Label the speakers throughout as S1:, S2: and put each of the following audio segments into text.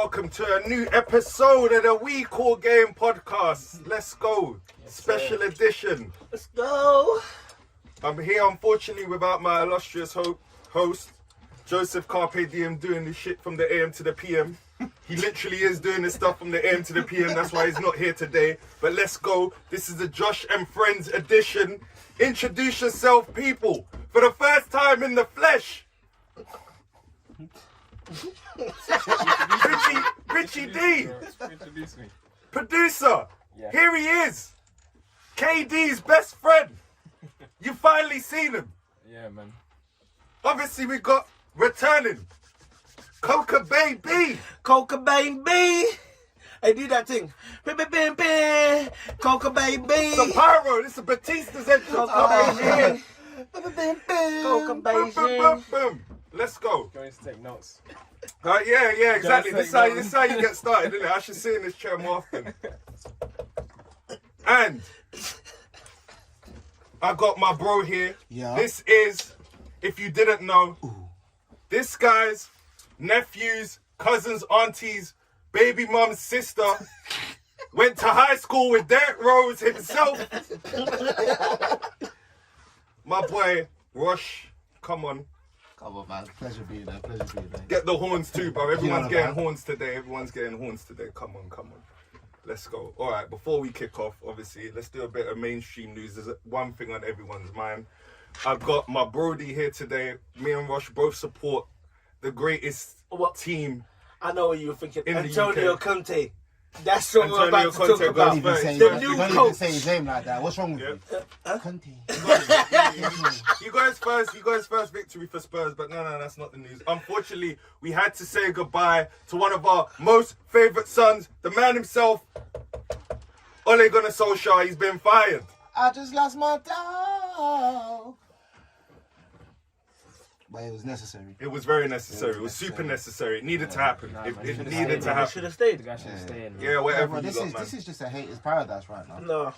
S1: welcome to a new episode of the We Call Game podcast. Let's go. Yes, special edition.
S2: Let's go.
S1: I'm here, unfortunately, without my illustrious host, Joseph Carpe Diem, doing this shit from the AM to the PM. He literally is doing this stuff from the AM to the PM. That's why he's not here today. But let's go. This is the Josh and Friends edition. Introduce yourself, people. For the first time in the flesh. Richie D.
S3: Introduce me.
S1: Producer.
S3: Yeah.
S1: Here he is. KD's best friend. You finally seen him.
S3: Yeah, man.
S1: Obviously, we got returning Coca Baby.
S2: Coca Baby. I do that thing. Coca Baby.
S1: The pyro. This is Batista's entrance.
S2: Coca Baby. Coca Baby.
S1: Boom. Let's go.
S3: Going to take notes.
S1: Yeah, exactly. This
S3: Just
S1: is how you get started, isn't it? I should sit in this chair more often. And I got my bro here.
S4: Yeah.
S1: This is, if you didn't know, this guy's nephews, cousins, aunties, baby mum's sister went to high school with Derek Rose himself. My boy, Rush, come on.
S4: Come on, man. Pleasure being there.
S1: Get the horns too, bro. Everyone's
S4: Yeah,
S1: getting
S4: man.
S1: horns today. Come on. Let's go. All right, before we kick off, obviously, let's do a bit of mainstream news. There's one thing on everyone's mind. I've got my Brody here today. Me and Rush both support the greatest team.
S2: I know what you were thinking.
S1: In the
S2: Antonio
S1: UK.
S2: Conte. That's what we're
S1: Antonio
S2: about to talk
S1: Conte
S2: about.
S1: goes
S4: Don't
S1: first.
S4: even say,
S2: The new
S4: don't
S2: coach.
S4: even say his name like that. What's wrong with you? Conte.
S1: You guys first victory for Spurs, but no, that's not the news. Unfortunately, we had to say goodbye to one of our most favourite sons, the man himself, Ole Gunnar Solskjaer. He's been fired.
S4: I just lost my dog. But it was necessary.
S1: It was very necessary. It was super necessary. It needed to happen.
S3: Nah,
S1: It
S3: man, you should've
S1: needed
S3: stayed,
S1: to
S3: man.
S1: happen.
S2: Should have
S3: The
S2: stayed.
S3: guy should have stayed. Man.
S1: Yeah, whatever
S4: Bro,
S1: you
S4: this
S1: got,
S4: is
S1: man.
S4: this is just a hater's paradise right now.
S2: No.
S4: What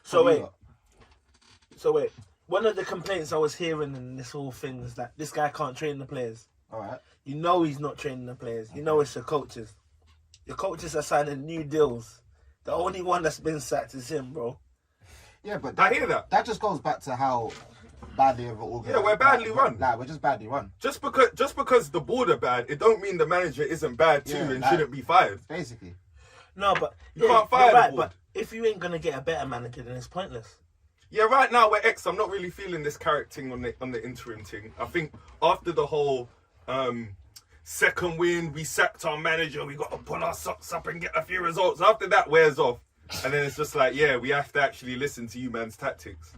S2: So wait. One of the complaints I was hearing in this whole thing is that this guy can't train the players.
S4: All right.
S2: You know he's not training the players. You know it's your coaches. Your coaches are signing new deals. The only one that's been sacked is him, bro.
S4: Yeah, but
S1: I hear that.
S4: That just goes back to how badly we're organized.
S1: Yeah, we're badly run.
S4: Like, we're just badly run.
S1: Just because the board are bad, it don't mean the manager isn't bad too
S4: Yeah,
S1: and
S4: like-
S1: shouldn't be fired.
S4: Basically.
S2: No, but
S1: You can't fire
S2: you're
S1: the
S2: right.
S1: board.
S2: But if you ain't gonna get a better manager, then it's pointless.
S1: Yeah, right now we're I'm not really feeling this character thing on the interim thing. I think after the whole second win, we sacked our manager. We got to pull our socks up and get a few results. After that wears off, and then it's just like, yeah, we have to actually listen to you man's tactics.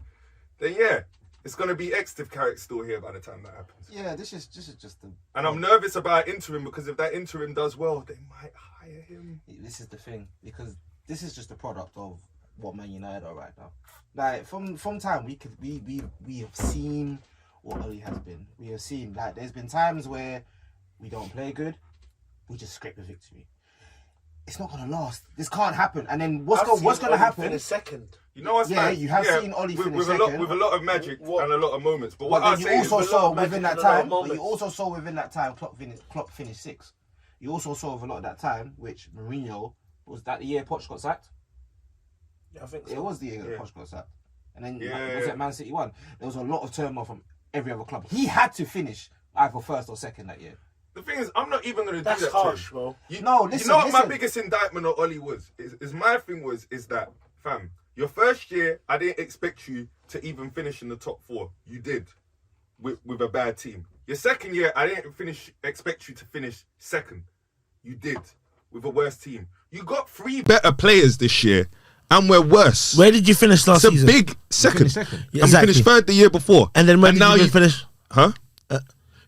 S1: Then yeah, it's gonna be Extive Carrick still here by the time that happens.
S4: Yeah, this is just the.
S1: And I'm nervous about interim because if that interim does well, they might hire him.
S4: This is the thing, because this is just a product of what Man United are right now. Like from time we have seen what Oli has been. We have seen, like, there's been times where we don't play good, we just scrape the victory. It's not gonna last. This can't happen. And then what's gonna happen?
S2: In a second.
S1: You know what's
S4: Yeah,
S1: like,
S4: you have seen Oli finish
S1: with
S4: second.
S1: a lot of magic
S2: What?
S1: and a lot of moments. But
S4: But
S1: what I
S4: then you
S1: say is,
S4: also
S2: a lot
S4: saw
S2: of magic
S4: within that
S2: and a lot of
S4: time. But you
S2: moments.
S4: also saw within that time, Klopp finished sixth. You also saw with a lot of that time, which Mourinho, was that the year Poch got sacked?
S2: Yeah, I think so.
S4: It was the year
S1: Yeah.
S4: that Poch got sacked. And then
S1: Yeah.
S4: was it Man City won? There was a lot of turmoil from every other club. He had to finish either first or second that year.
S1: the thing is, I'm not even going to do
S2: That's
S1: that
S2: harsh,
S1: to him.
S2: bro.
S1: You
S4: No,
S1: know
S4: listen,
S1: what my
S4: listen.
S1: biggest indictment of Oli is my thing is that, fam, your first year, I didn't expect you to even finish in the top four. You did, with a bad team. Your second year, I didn't expect you to finish second. You did, with a worse team. You got 3 better players this year, and we're worse.
S2: Where did you finish last
S1: It's a
S2: season?
S1: big second.
S4: second.
S2: Yeah,
S1: And
S2: exactly.
S1: we finished third the year before.
S2: And then when did
S1: now
S2: you finish?
S1: Huh?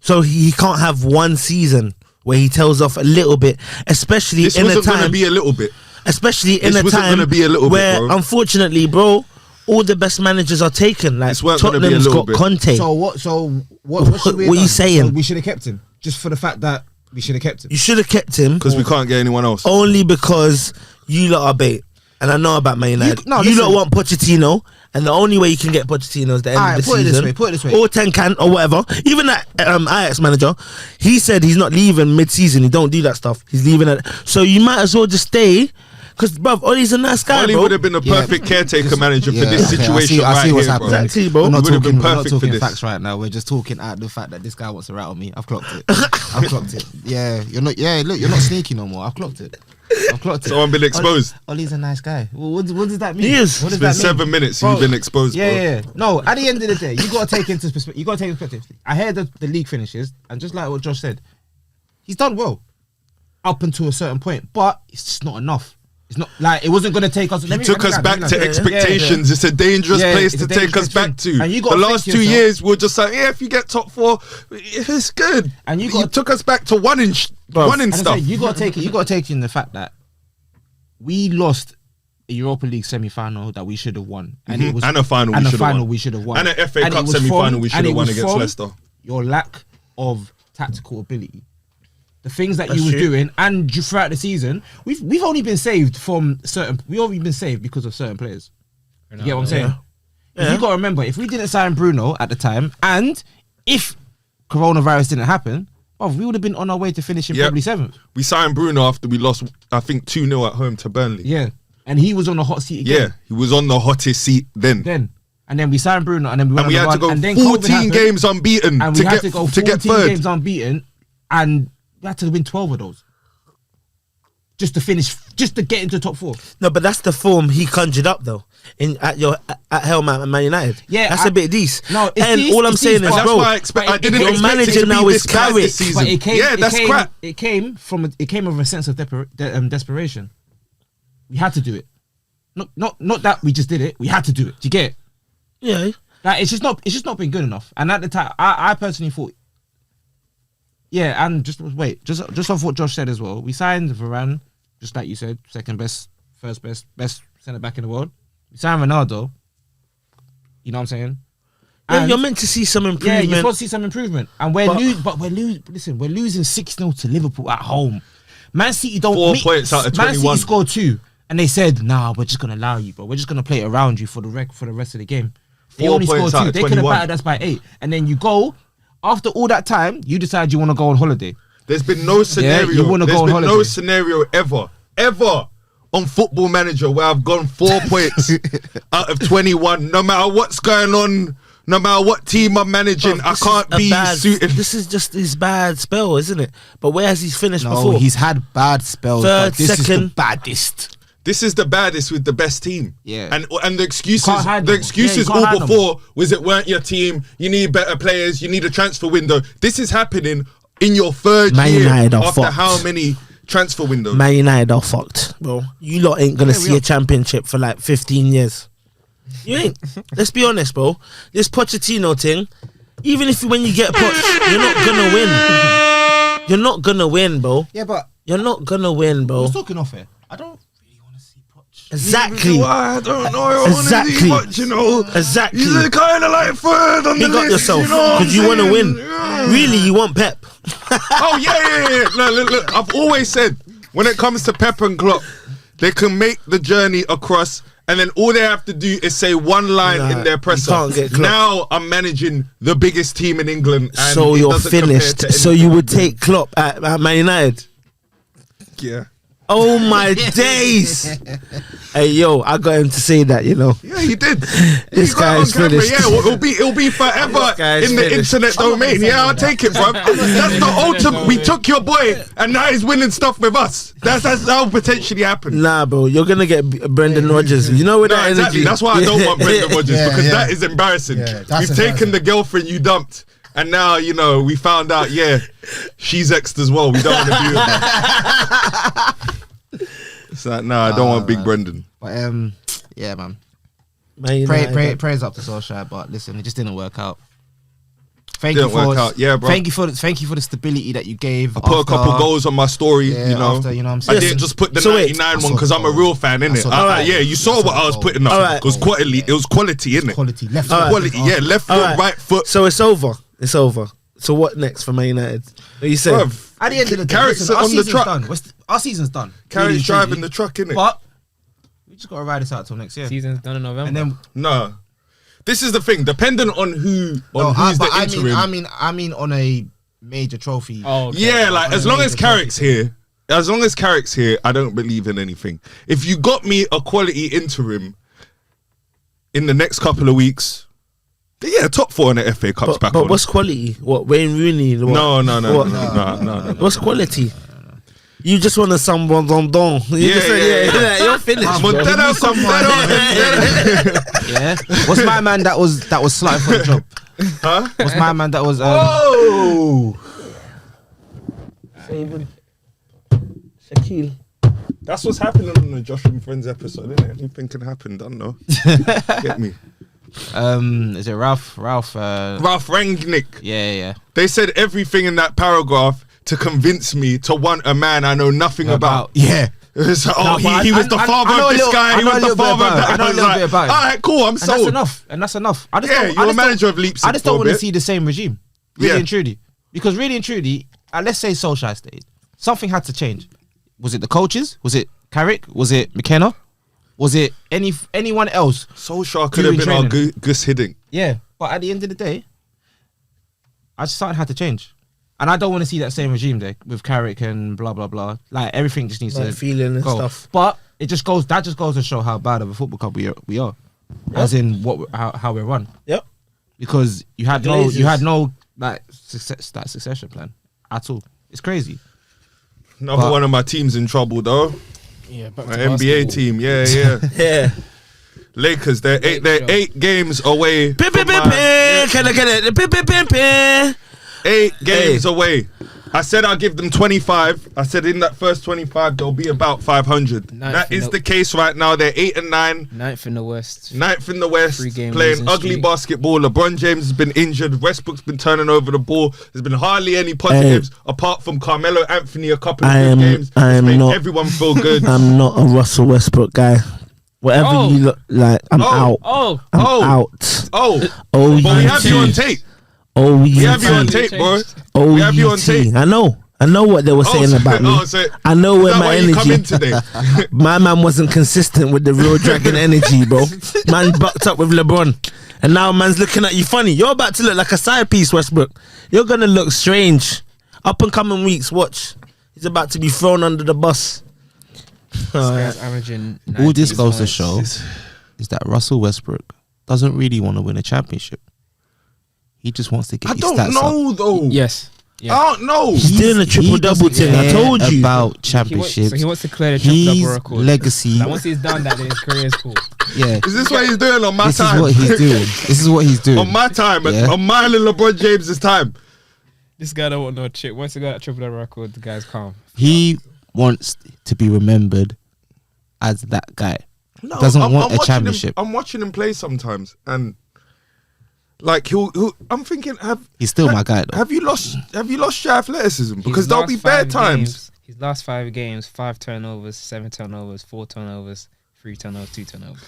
S2: So he can't have one season where he tells off a little bit, especially
S1: This
S2: in a
S1: wasn't going to
S2: time,
S1: be a little bit.
S2: especially in
S1: this
S2: a
S1: wasn't
S2: time
S1: gonna be a little bit,
S2: where,
S1: bro.
S2: unfortunately, bro, all the best managers are taken. Like
S1: This weren't gonna be a
S2: Tottenham's
S1: little
S2: got
S1: bit.
S2: Conte.
S5: So what should we have
S2: What are you
S5: done?
S2: saying?
S5: So we should have kept him, just for the fact that we should have kept him.
S2: You should have kept him
S1: Because we can't get anyone else.
S2: only because you lot are bait. And I know about Man United.
S5: no,
S2: You
S5: listen.
S2: lot want Pochettino, And the only way you can get Pochettino is the end
S4: Alright,
S2: of the
S4: put it this
S2: season.
S4: way, put it this way.
S2: Or 10 can or whatever. Even that Ajax manager, he said he's not leaving mid-season. He don't do that stuff. He's leaving it. So you might as well just stay. Because, bruv, Ollie's a nice guy,
S1: Oli
S2: bro.
S1: would have been a perfect caretaker manager for this
S4: okay,
S1: situation
S4: I see
S1: right
S4: what's
S1: here,
S4: happening.
S1: bro.
S2: Exactly, bro.
S4: We're not
S1: He would have been
S4: talking, we're not
S1: perfect for
S4: talking
S1: this.
S4: facts right now. We're just talking at the fact that this guy wants to rattle me. I've clocked it. I've clocked it. Yeah, you're not. Yeah, look, you're not sneaky no more. I've clocked it. I've clocked it.
S1: Someone been exposed.
S4: Ollie's a nice guy. Well, what does that mean?
S2: He is.
S4: What does
S1: It's been
S4: that mean?
S1: 7 minutes.
S4: Bro,
S1: You've been exposed,
S4: Yeah,
S1: bro.
S4: yeah. No, at the end of the day, you got to take into perspective. You got to take into perspective. I heard the league finishes, and just like what Josh said, he's done well up until a certain point, but it's just not enough. It's not like it wasn't going to take us.
S1: He took us back to expectations. It's a dangerous
S4: Yeah,
S1: place
S4: it's
S1: to
S4: a
S1: take us
S4: dangerous
S1: back
S4: thing.
S1: to.
S4: And you
S1: The
S4: gotta
S1: last
S4: think
S1: 2
S4: yourself-
S1: years, we were just like, yeah, if you get top 4, it's good.
S4: And you
S1: You
S4: got-
S1: took us back to one in
S4: And
S1: stuff.
S4: you got to take it. You got to take in the fact that we lost a Europa League semi-final that we should have won, and it was
S1: And a final we
S4: and a
S1: should have
S4: final
S1: won.
S4: we should have won,
S1: And an FA
S4: And it
S1: Cup
S4: was
S1: semi-final we
S4: from-
S1: should
S4: and
S1: have
S4: it
S1: won
S4: was
S1: against
S4: from
S1: Leicester.
S4: Your lack of tactical ability, the things that
S2: That's
S4: you were
S2: true.
S4: doing, and throughout the season, we've only been saved from certain. We've only been saved because of certain players. You get what I'm saying?
S2: Yeah.
S4: You got to remember, if we didn't sign Bruno at the time, and if coronavirus didn't happen, we would have been on our way to finishing
S1: Yep.
S4: probably 7th.
S1: We signed Bruno after we lost, I think, 2-0 at home to Burnley.
S4: Yeah, and he was on the hot seat again.
S1: Yeah, he was on the hottest seat then.
S4: And then we signed Bruno, and then we went
S1: And we
S4: on
S1: had
S4: the
S1: to go
S4: run, and then
S1: 14
S4: COVID happened,
S1: games unbeaten
S4: and
S1: to
S4: we had
S1: get
S4: to go
S1: to
S4: 14
S1: get third.
S4: games unbeaten, and we had to win 12 of those just to finish, just to get into top 4.
S2: No, but that's the form he conjured up though. At Hellman and Man United.
S4: Yeah,
S2: that's a bit decent.
S4: No, it's
S2: and
S4: decent,
S2: all I'm
S4: it's
S2: saying
S4: decent,
S2: is,
S1: And that's
S2: bro,
S1: why I didn't
S2: your
S1: expect
S2: manager
S1: it to
S2: now
S1: be
S2: is
S1: this bad
S2: Carrick.
S1: this season.
S4: But it came,
S1: Yeah, that's crap.
S4: It came with a sense of desperation. We had to do it. Not that we just did it. We had to do it. Do you get it?
S2: yeah.
S4: Like, it's just not been good enough. And at the time, I personally thought, yeah, and just off what Josh said as well, we signed Varane, just like you said, second best, first best centre back in the world. We signed Ronaldo. You know what I'm saying?
S2: Yeah,
S4: And-
S2: you're meant to see some
S4: Yeah,
S2: improvement.
S4: you're supposed to see some improvement. And we're
S2: But-
S4: losing 6-0 to Liverpool at home. Man City don't
S1: 4
S4: make-
S1: points out of
S4: Man
S1: 21.
S4: City scored 2, and they said, "Nah, we're just gonna allow you, bro. We're just gonna play it around you for the rest of the game." They
S1: 4
S4: only
S1: points
S4: scored
S1: out
S4: 2.
S1: of
S4: They could have
S1: 21.
S4: battered us by 8, and then you go after all that time. You decide you want to go on holiday.
S1: There's been no scenario.
S4: you wanna
S1: There's
S4: go on
S1: been no
S4: holiday.
S1: scenario ever on Football Manager where I've gone 4 points out of 21. No matter what's going on, no matter what team I'm managing, I
S2: This
S1: can't
S2: is a
S1: be
S2: bad-
S1: suited.
S2: This is just his bad spell, isn't it? But where has he finished
S4: No,
S2: before?
S4: he's had bad spells.
S2: Third,
S4: but this is the
S2: second.
S4: baddest.
S1: This is the baddest with the best team.
S4: Yeah.
S1: And the excuses,
S4: Can't hide
S1: the
S4: them.
S1: excuses
S4: Yeah, you can't
S1: all
S4: hide them.
S1: before was it weren't your team. You need better players. You need a transfer window. This is happening in your third
S2: Man
S1: year
S2: United are
S1: after
S2: fucked.
S1: how many transfer windows?
S2: Man United are fucked, bro. You lot ain't gonna
S4: Yeah, we
S2: see
S4: are.
S2: a championship for like 15 years. You ain't. Let's be honest, bro. This Pochettino thing, even if when you get Poch, you're not gonna win. You're not gonna win, bro.
S4: Yeah, but
S2: You're not gonna win,
S4: I
S2: bro.
S4: was talking off here. I don't really want to see Poch.
S2: Exactly.
S1: I don't know. I
S2: Exactly.
S1: wanna see much, you know.
S2: Exactly.
S1: He's kind of like third on the
S2: Big up
S1: list.
S2: yourself
S1: you know what I'm
S2: because you want to
S1: saying?
S2: win.
S1: Yeah.
S2: Really, you want Pep.
S1: Oh yeah. No, look. I've always said when it comes to Pep and Klopp, they can make the journey across, and then all they have to do is say one line
S2: Nah,
S1: in their presser.
S2: you can't get Klopp.
S1: Now I'm managing the biggest team in England, and
S2: So
S1: it
S2: you're
S1: doesn't compare
S2: finished.
S1: to
S2: So you would take Klopp at Man United.
S1: yeah.
S2: Oh my days! Hey yo, I got him to say that. You know.
S1: Yeah, he did.
S2: This
S1: He got it on
S2: guy's
S1: camera.
S2: finished.
S1: Yeah, it'll be forever
S2: This guy's
S1: in the
S2: finished.
S1: internet domain. Yeah, I'll take it, bro. That's the ultimate. We took your boy, and now he's winning stuff with us. That's how potentially happen.
S2: Nah, bro, you're gonna get Brendan Rodgers. You know with
S1: No,
S2: that
S1: exactly.
S2: energy.
S1: That's why I don't want Brendan Rodgers
S4: Yeah,
S1: because
S4: yeah.
S1: that is embarrassing.
S4: Yeah, that's
S1: We've taken
S4: embarrassing.
S1: the girlfriend you dumped, and now we found out. Yeah, she's exed as well. We don't want to be with her. It's like, nah, I don't want Big Brendan.
S4: But yeah, man.
S2: Man United.
S4: Prayers up to Solskjaer, but listen, it just didn't work out. Thank
S1: Didn't
S4: you for
S1: work out. Yeah, bro.
S4: Thank you for the stability that you gave.
S1: I put a couple goals on my story.
S4: Yeah,
S1: you know,
S4: after, you know what I'm
S1: I
S4: saying?
S1: didn't just put the
S2: So wait,
S1: 99
S4: I
S1: one
S4: saw
S1: because
S4: the
S1: I'm a
S4: goal.
S1: real fan,
S4: I
S1: innit?
S4: saw the goal.
S1: Yeah, you saw what I was putting up.
S2: Alright.
S1: It was quality. It was quality, innit?
S4: Quality left.
S2: Alright.
S1: Quality. Yeah, left foot,
S2: Alright.
S1: right foot.
S2: So it's over. It's over. So what next for Man United? What you say?
S1: Bruv,
S4: At the end of the day,
S1: Carrick's
S4: listen, our
S1: on the
S4: season's
S1: truck.
S4: done. Our season's done.
S1: Carrick's
S4: Really and
S1: driving
S4: truly.
S1: the truck, innit?
S4: But we just gotta ride this out till next year.
S3: Season's done in November.
S4: And then
S1: No, This is the thing. Dependent on who's
S5: No,
S1: the
S5: but
S1: interim.
S5: I mean on a major trophy.
S3: Oh, okay.
S1: Yeah, like as long as
S5: Major
S1: Carrick's here, I don't believe in anything. If you got me a quality interim in the next couple of weeks, then yeah, top 4 in the FA Cup's back
S2: But
S1: on.
S2: what's quality? What, Wayne Rooney? What?
S1: No.
S2: What? What's quality? You just want to someone don.
S1: Yeah.
S2: You're finished. bro.
S1: Montero,
S5: Yeah. What's my man that was slotted for the job?
S1: Huh?
S5: What's my man that was?
S1: Oh,
S2: Shaquille.
S1: that's what's happening on the Josh and Friends episode, isn't it? Anything can happen, don't know. Get me.
S5: Is it Ralph?
S1: Ralph Rangnick.
S5: Yeah.
S1: They said everything in that paragraph to convince me to want a man I know nothing about.
S5: Yeah.
S1: So,
S5: No, but
S1: he was the
S5: I
S1: father
S5: know
S1: of
S5: a
S1: this
S5: little-
S1: guy.
S5: I
S1: He
S5: know
S1: was
S5: a
S1: the
S5: little bit
S1: father of
S5: about it.
S1: that.
S5: I know a
S1: was
S5: little
S1: like,
S5: bit about it.
S1: all right, cool. I'm
S5: And
S1: sold.
S5: that's enough. I just
S1: Yeah,
S5: don't,
S1: you're
S5: I
S1: a
S5: just don't-
S1: manager of Leipzig.
S5: I just don't
S1: for a
S5: want to
S1: bit.
S5: see the same regime. Really
S1: Yeah.
S5: and truly. Because really and truly, let's say Solskjaer stayed. Something had to change. Was it the coaches? Was it Carrick? Was it McKenna? Was it anyone else?
S1: Solskjaer could have
S5: Doing
S1: been our
S5: training.
S1: Gus Hiddink.
S5: Yeah. But at the end of the day, I just something had to change. And I don't want to see that same regime there with Carrick and blah blah blah. Like everything just needs
S2: Like
S5: to
S2: feeling and
S5: go.
S2: stuff.
S5: But it just goes to show how bad of a football club we are. As in how we're run.
S2: Yep.
S5: Because you had no succession plan at all. It's crazy.
S1: Another
S5: But-
S1: one of my teams in trouble though.
S3: Yeah, back
S1: My
S3: to
S1: NBA
S3: basketball.
S1: team. Yeah.
S2: Yeah.
S1: Lakers. They're 8 games away.
S2: Pin,
S1: from
S2: pin, pin,
S1: my-
S2: pin. Can I get it? Pin, pin, pin, pin.
S1: 8 games
S2: Hey.
S1: away. I said I'll give them 25. I said in that first 25 they'll be about 500.
S3: Ninth
S1: That
S3: in
S1: is
S3: the-
S1: the case right now. They're 8 and 9.
S3: 9th in the West.
S1: 9th in the West,
S3: 3-game
S1: playing
S3: losing
S1: ugly
S3: streak.
S1: basketball. LeBron James has been injured. Westbrook's been turning over the ball. There's been hardly any positives apart from Carmelo Anthony. A couple of good games.
S2: I
S1: It's
S2: am
S1: made
S2: not-
S1: everyone feel good.
S2: I'm not a Russell Westbrook guy. Whatever
S3: Oh.
S2: you look like, I'm
S1: Oh.
S2: out.
S3: Oh,
S2: I'm
S1: Oh.
S2: out.
S1: Oh,
S2: Oh,
S1: but we have you on tape.
S2: Oh,
S1: We have you on tape, bro.
S2: Oh,
S1: We have you on tape.
S2: I know what they were saying
S1: so-
S2: about me.
S1: oh, so
S2: I know
S1: is
S2: where
S1: that
S2: my
S1: why you come
S2: energy.
S1: in today?
S2: My man wasn't consistent with the real dragon energy, bro. Man bucked up with LeBron. And now man's looking at you funny. You're about to look like a side piece, Westbrook. You're gonna look strange. Up and coming weeks, watch. He's about to be thrown under the bus.
S3: this guy's averaging.
S5: All this
S3: 19
S5: goes to
S3: points.
S5: show is that Russell Westbrook doesn't really want to win a championship. He just wants to get
S1: I
S5: his
S1: don't
S5: stats up.
S1: know though.
S3: Yes. Yeah.
S1: I don't know.
S2: He's doing a triple-double
S5: doesn't
S2: thing, I
S5: care
S2: told you.
S5: about
S3: He
S5: championships.
S3: wants to clear the triple-double
S5: His
S3: record.
S5: legacy.
S3: Like, once he's done that, then his career is cool.
S5: Yeah.
S1: Is this what he's doing on my
S5: This
S1: time?
S5: is what he's doing. This is what he's doing.
S1: on my time,
S5: Yeah.
S1: on mine and LeBron James's time.
S3: This guy don't want no chip. Once he got that triple-double record, the guy's calm.
S5: He wants to be remembered as that guy.
S1: No,
S5: Doesn't want a
S1: watching
S5: championship.
S1: I'm watching him play sometimes, and like I'm thinking,
S5: He's still my guy though.
S1: have you lost your athleticism? Because
S3: His
S1: there'll
S3: last
S1: be bad
S3: 5
S1: times.
S3: games- His last 5 games, 5 turnovers, 7 turnovers, 4 turnovers, 3 turnovers, 2 turnovers.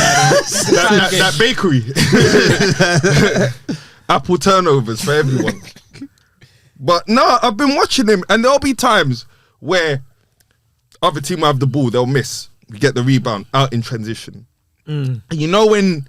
S1: that bakery, apple turnovers for everyone. But no, I've been watching him, and there'll be times where other team will have the ball, they'll miss, we get the rebound out in transition. And you know when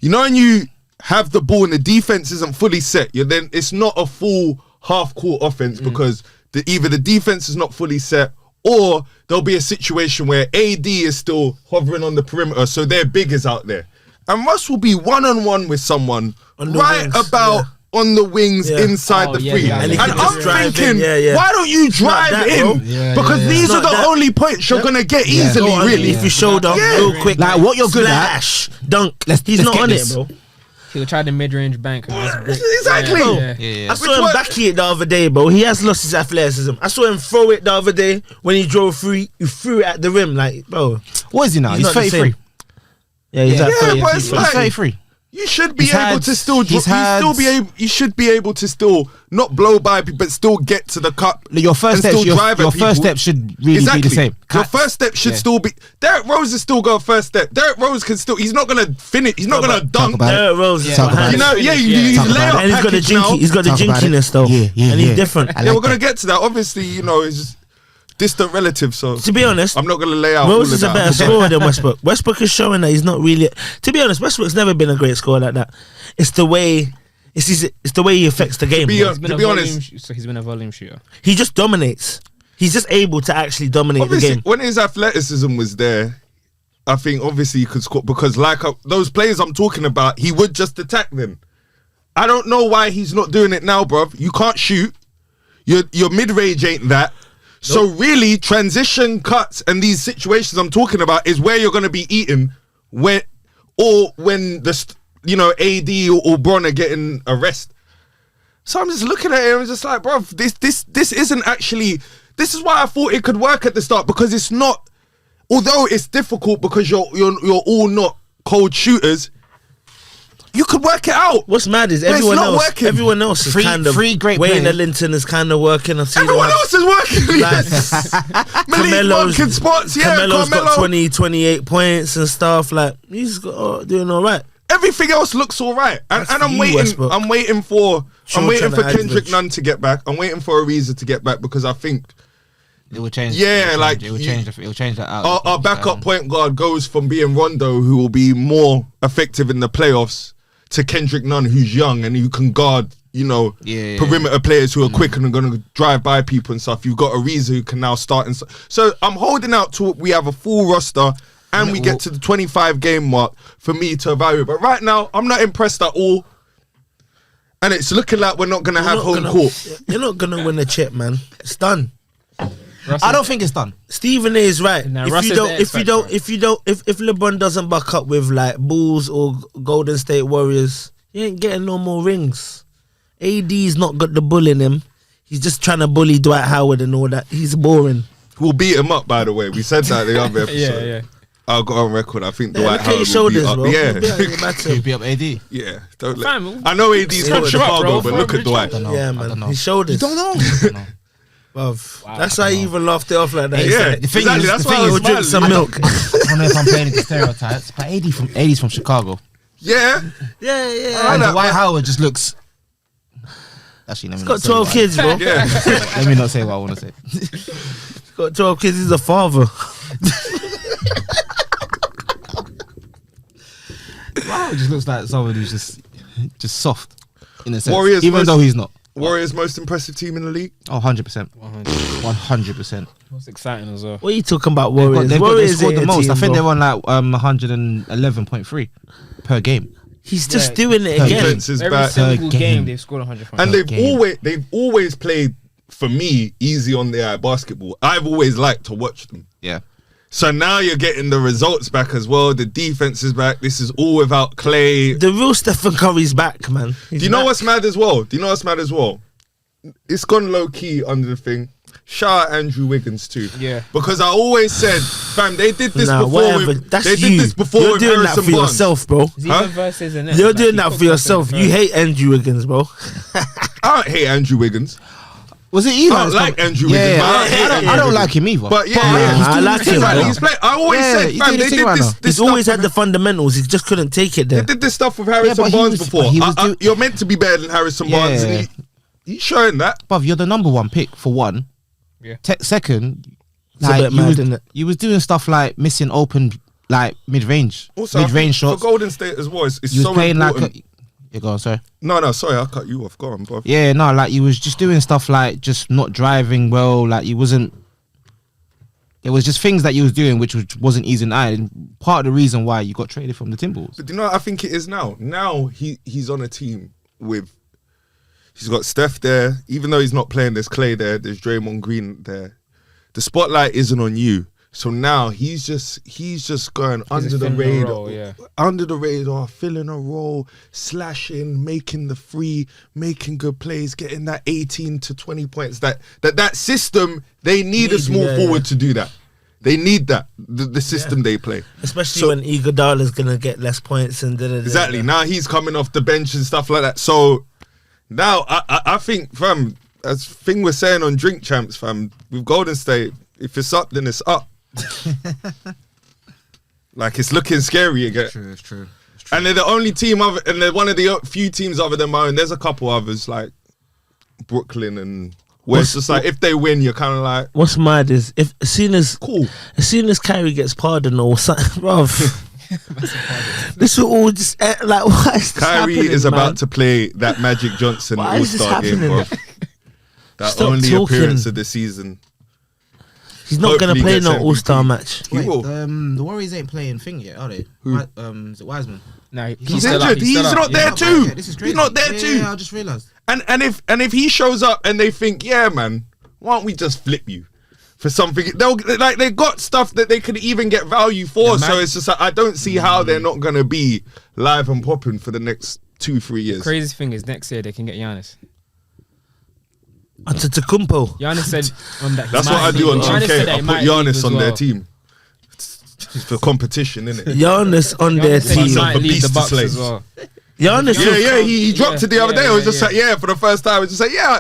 S1: you have the ball and the defense isn't fully set, then it's not a full half court offense because either the defense is not fully set, or there'll be a situation where AD is still hovering on the perimeter, so their big is out there, and Russ will be 1-on-1 with someone
S2: On the
S1: right
S2: wings,
S1: about on the wings
S2: Yeah.
S1: inside
S3: Oh,
S1: the
S3: yeah,
S1: three.
S3: yeah,
S1: And,
S3: yeah. And he can
S1: I'm
S2: just drive in,
S1: thinking,
S2: yeah.
S1: why don't you drive
S2: that,
S1: in?
S2: bro.
S5: Yeah,
S1: Because
S5: yeah,
S1: these
S2: yeah.
S1: are the
S2: Not that.
S1: only points you're gonna get easily,
S2: Go
S1: really.
S2: underneath your shoulder,
S1: Yeah.
S2: real quick.
S5: Like, what you're good at-
S2: Slash, dunk.
S5: Let's
S2: He's not
S5: get
S2: on
S5: this.
S2: it, bro.
S3: He'll try the mid-range bank. And just break.
S1: Exactly.
S3: Yeah.
S5: Yeah.
S2: I saw him backy it the other day, bro. He has lost his athleticism. I saw him throw it the other day when he drove through. He threw it at the rim, like, bro.
S5: What is he now?
S2: He's
S5: He's
S2: not the
S5: 33.
S2: same. Yeah, he's at
S1: Yeah,
S2: 30.
S1: but it's
S2: He's
S1: like-
S5: He's 33.
S1: You should be
S5: He's
S1: able
S5: had-
S1: to still.
S5: he's had-
S1: You should be able to still not blow by, but still get to the cup.
S5: Your first
S1: and
S5: step,
S1: still
S5: your
S1: drive at
S5: first
S1: people.
S5: step should really
S1: Exactly.
S5: be the same.
S1: Your first step should still be. Derrick Rose is still got a first step. Derrick Rose can still. He's not gonna finish. He's not gonna dunk.
S5: about it.
S2: Derrick Rose is
S5: Talk about
S2: behind.
S1: You know, yeah, you
S5: Talk
S1: lay
S5: about
S1: up
S2: And he's got the
S1: package now.
S2: jinky. He's got the
S5: Talk about
S2: jinkiness
S5: it.
S2: though.
S5: Yeah,
S2: and he's
S5: yeah.
S2: different.
S5: I
S1: Yeah,
S5: like
S1: we're gonna
S5: that.
S1: get to that. Obviously, you know, it's just distant relative, so
S2: To be honest,
S1: I'm not gonna lay out.
S2: Rose
S1: all
S2: is
S1: of
S2: a
S1: that.
S2: better scorer than Westbrook. Westbrook is showing that he's not really. To be honest, Westbrook's never been a great scorer like that. It's the way. It's the way he affects the game.
S1: be
S2: bro.
S1: To be honest,
S3: So he's been a volume shooter.
S2: He just dominates. He's just able to actually dominate the
S1: Obviously,
S2: game.
S1: when his athleticism was there, I think obviously he could score because those players I'm talking about, he would just attack them. I don't know why he's not doing it now, bruv. You can't shoot. Your mid-range ain't that. So really, transition cuts and these situations I'm talking about is where you're going to be eaten when AD or Bron are getting a rest. So I'm just looking at it and I'm just like, bruv, this isn't actually. This is why I thought it could work at the start because it's not. Although it's difficult because you're all not cold shooters. You could work it out.
S2: What's mad is
S1: But it's not working.
S2: everyone else is kind of.
S5: three great
S2: Wayne
S5: players.
S2: Ellington is kind of working.
S1: Everyone else is working. Yes. Malik Monk in spots. Yeah,
S2: Carmelo's got
S1: Carmelo.
S2: 28 points and stuff. Like he's doing all right.
S1: Everything else looks all right, and
S2: That's
S1: I'm
S2: you,
S1: waiting.
S2: Westbrook.
S1: I'm waiting for
S2: Trying to
S1: Kendrick
S2: average.
S1: Nunn to get back. I'm waiting for Ariza to get back because I think
S5: It will change.
S1: Yeah,
S5: it will change that out.
S1: our backup point guard goes from being Rondo, who will be more effective in the playoffs, to Kendrick Nunn, who's young and who can guard, perimeter players who are quick and are going to drive by people and stuff. You've got Ariza who can now start. So I'm holding out till we have a full roster and we get to the 25 game mark for me to evaluate. But right now, I'm not impressed at all. And it's looking like we're not going to have home court.
S2: You're not gonna win a chip, man. It's done.
S5: I don't think it's done.
S2: Stephen A is right.
S3: Nah,
S2: if
S3: Russ
S2: you
S3: is
S2: don't,
S3: the X
S2: if LeBron doesn't back up with like Bulls or Golden State Warriors, you ain't getting no more rings. AD's not got the bull in him. He's just trying to bully Dwight Howard and all that. He's boring.
S1: We'll beat him up, by the way. We said that the other episode.
S3: Yeah.
S1: I got on record. I think
S2: Yeah,
S1: Dwight
S2: look at
S1: Howard
S2: your shoulders,
S1: will
S2: bro.
S1: beat
S2: You'll
S1: up.
S2: be able to battle.
S5: He'll be up AD.
S1: Yeah. Don't let,
S3: Fam,
S1: I know AD's from
S3: Catch him up,
S1: Chicago,
S3: bro,
S1: but
S3: for
S1: look
S3: a
S1: at Dwight.
S5: don't know.
S2: Yeah,
S5: I
S2: man.
S5: don't know.
S2: His shoulders.
S5: I don't know.
S2: Bruv.
S3: Wow,
S2: That's
S3: I
S2: why
S3: don't
S2: he
S3: know.
S2: even laughed it off like that.
S1: Yeah,
S5: The thing
S1: exactly.
S5: is-
S1: That's
S5: the
S1: why
S5: thing
S1: I
S5: is-
S1: was
S2: Go drink some
S1: smiling.
S2: milk.
S5: I don't know if I'm playing into stereotypes, but AD's from Chicago.
S1: Yeah.
S2: Yeah.
S5: And
S1: know,
S5: Dwight
S1: but-
S5: Howard just looks. Actually, let me
S2: He's
S5: not
S2: got
S5: say
S2: 12
S5: what-
S2: kids, bro.
S1: Yeah.
S5: Let me not say what I want to say.
S2: He's got 12 kids. He's a father.
S5: Wow, it just looks like someone who's just soft in a sense.
S1: Warriors
S5: even
S1: most-
S5: though he's not.
S1: Warriors' most impressive team in the league.
S5: Oh, 100%. 100%.
S3: What's exciting as well.
S2: What are you talking about, Warriors?
S5: They
S2: Warriors
S5: scored the
S2: ain't a
S5: most.
S2: team,
S5: I think
S2: bro.
S5: they're on like 111.3 per game.
S2: He's just
S3: Yeah.
S2: doing it
S5: Per
S2: again.
S1: Defense is
S3: Every
S1: back.
S3: single
S5: game.
S3: game they've scored 100 points.
S1: And
S5: game.
S1: they've always played, for me, easy on the eye basketball. I've always liked to watch them.
S5: Yeah.
S1: So now you're getting the results back as well. The defense is back. This is all without Clay.
S2: The real Stephen Curry's back, man.
S1: Do you know what's mad as well? It's gone low key under the thing. Shout out Andrew Wiggins too.
S3: Yeah.
S1: Because I always said, fam, they did this
S2: Nah,
S1: before.
S2: whatever.
S1: With,
S2: That's
S1: they
S2: you.
S1: did this before
S2: You're
S1: with
S2: doing that
S1: Harrison
S2: for
S1: Barnes.
S2: yourself, bro.
S3: Even versus the Nets,
S2: You're
S3: like,
S2: doing
S3: he
S2: that
S3: cooked
S2: for
S3: us in
S2: yourself.
S3: the
S2: You
S3: first.
S2: hate Andrew Wiggins, bro.
S1: I don't hate Andrew Wiggins.
S5: Was it either?
S1: I don't like Andrew Wiggins, but I hate Andrew
S5: I don't
S1: Wiggins.
S5: like him either.
S1: But yeah,
S2: Nah, I like him,
S1: exactly.
S2: bro.
S1: He's playing. I always
S5: Yeah,
S1: said,
S5: he's
S1: fam,
S5: doing
S1: they
S5: his thing
S1: did
S5: right
S1: this.
S5: now.
S1: this
S2: He's
S1: stuff
S2: always had
S1: with-
S2: the fundamentals. He just couldn't take it
S1: They
S2: there.
S1: did this stuff with Harrison
S5: but he
S1: Barnes
S5: was-
S1: before.
S5: but he was do-
S1: You're meant to be better than Harrison Barnes, and he's showing that.
S5: Bruv, you're the number one pick for one.
S3: Yeah.
S5: Second,
S2: It's a bit mad, isn't it?
S5: you was doing stuff like missing open, like mid-range
S1: Also, I
S5: mid-range
S1: think
S5: shots.
S1: for Golden State as well, it's
S5: You was
S1: so
S5: playing
S1: important.
S5: like. You go on, sorry.
S1: No, sorry, I cut you off. Go on, bro.
S5: Yeah, no, like you was just doing stuff like just not driving well. Like you wasn't. It was just things that you was doing which wasn't easy in the eye. And part of the reason why you got traded from the Timberwolves.
S1: But do you know what I think it is now? Now he's on a team with. He's got Steph there. Even though he's not playing, there's Clay there. There's Draymond Green there. The spotlight isn't on you. So now he's just going under
S3: just
S1: the
S3: filling a
S1: radar,
S3: role, yeah.
S1: under the radar, filling a role, slashing, making the free, making good plays, getting that 18 to 20 points. That system, they need a small forward to do that. They need that, the system they play.
S2: Especially
S1: So-
S2: when Iguodala's gonna get less points and
S1: Exactly. Now he's coming off the bench and stuff like that. So now I think, fam, as thing we're saying on Drink Champs, fam, with Golden State, if it's up, then it's up. Like it's looking scary again.
S5: It's true.
S1: And they're the only team and they're one of the few teams other than mine. There's a couple others like Brooklyn and Where it's just like if they win, you're kind of like
S2: What's mad is if as soon as
S1: cool.
S2: Kyrie gets pardoned or something, bruv, this will all just like why is this
S1: Kyrie
S2: happening,
S1: is
S2: man?
S1: about to play that Magic Johnson
S2: Why is this
S1: All-Star game,
S2: happening?
S1: bro. That
S2: Stop
S1: only
S2: talking.
S1: appearance of the season.
S2: He's not gonna
S1: Hopefully
S2: play
S1: gets
S2: no
S1: MVP.
S2: All-Star match.
S1: He
S5: Wait,
S1: will.
S5: the Warriors ain't playing thing yet, are they? Is it Wiseman?
S3: No,
S1: He's
S3: still
S1: injured.
S3: up,
S1: He's
S3: still up.
S1: not there
S3: Yeah.
S1: too.
S5: Yeah, this is crazy.
S1: He's not there too.
S5: Yeah, I just realised.
S1: And if he shows up and they think, yeah, man, why don't we just flip you for something? They got stuff that they could even get value for.
S3: The
S1: So
S3: man-
S1: it's just like I don't see how they're not gonna be live and popping for the next 2-3 years.
S3: Crazy thing is, next year they can get Giannis.
S2: Antetokounmpo.
S3: Giannis said that he
S1: That's
S3: might
S1: what I do on
S3: leave. Giannis
S1: 2K.
S3: said that
S1: I
S3: he
S1: put
S3: might leave
S1: Giannis
S3: as
S1: on their
S3: well.
S1: team. It's for competition, isn't it?
S2: Giannis on their
S3: Giannis said he
S2: team.
S3: might
S1: A
S3: leave
S1: beast
S3: the
S1: to
S3: Bucks
S1: slay.
S3: as well.
S2: Giannis.
S1: Yeah,
S2: will-
S1: yeah, he dropped
S3: Yeah,
S1: it the other day. I was
S3: yeah,
S1: just
S3: yeah.
S1: like, yeah, for the first time, I was just like, yeah,